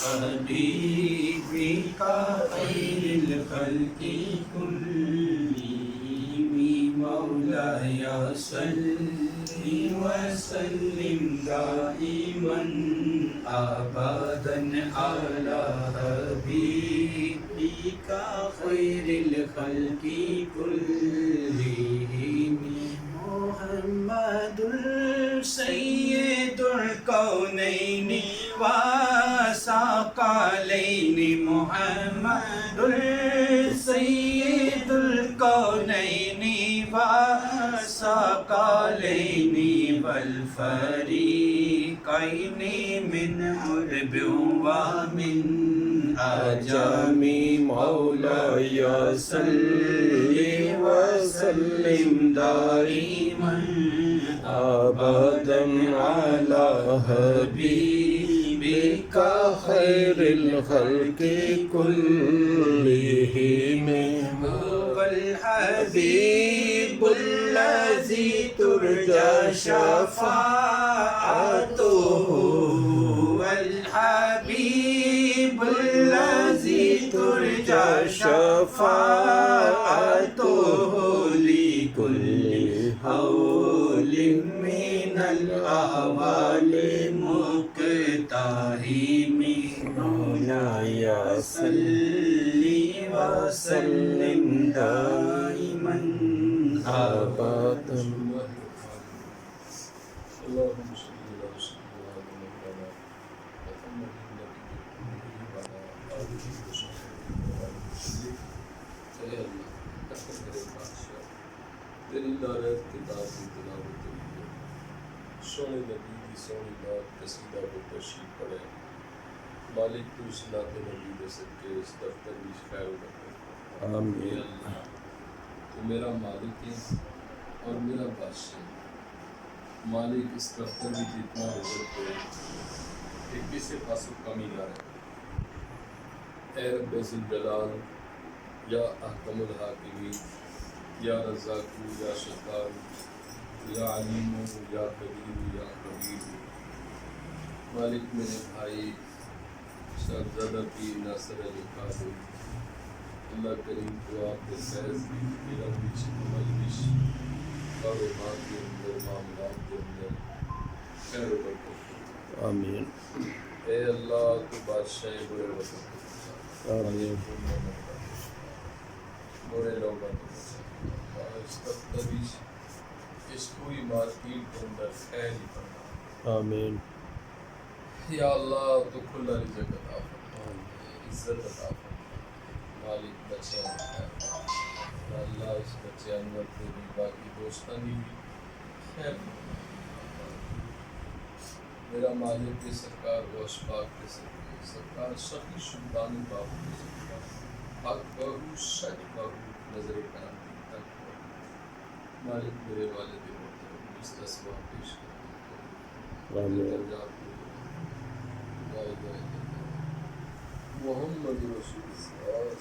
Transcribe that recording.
حبيبك خير الخلق كلهم مولاي صل وسلم دائما أبدا على حبيبك خير الخلق كلهم محمد سيد الكونين وثقلين محمد سيد الكونين وثقلين والفريقين من عرب ومن عجم مولاي صل وسلم دائما أبدا على حبيبك خير الخلق كلهم هو الحبيب الذي ترجى شفاعته والحبيب الذي ترجى شفاعته لكل حول من الأهوال مقتحم مولاي صل وسلم دائما أبدا. اللهم صل على سيدنا مولانا محمد النبي وعلى آله وصحبه وسلم. اے اللہ قسم کرے بادشاہ تیری دارت کتاب کی تلاوت ہوئی، سونے نبی کی سونی بات قصیدہ کو تشریف پڑھے، مالک تو اس نات نبی دے صدقے اس دفتر میں خیر و برکت۔ اے اللہ تو میرا مالک ہے اور میرا بادشاہ ہے، مالک اس دفتر میں جتنا رزق ہے کہ کسی پاس کمی نہ رہے۔ اے رب ذوالجلال یا احکم الحاکمین یا رزاق یا شفاء یا علیم یا قدیر یا خبیر، مالک میرے بھائی صاحبزادہ پیر ناصر علی قادری، اللہ کریم تو آپ کے فیض میرا بیچ عمل بیچ کاروبار کے اندر معاملات کے اندر خیر و برکت۔ آمین اے اللہ تو بادشاہ برے وطن آمین برے لوگوں اس تفتریش اس کوئی مارکیٹ کے اندر خیر ہی کرنا۔ آمین یا اللہ تو کھلا رزق عطا فرما، عزت عطا فرما، مالک بچیاں خیر یا اللہ اس بچے انور کو بھی باقی دوستان بھی خیر میرا مالک کے سرکار غوث پاک کے سرکار سخی سلطان بابو کے سرکار حق بہو سچ بہو نظر کرم تک مالک میرے والد محترم اس تسبیح پیش کرتے محمد رسول اللہ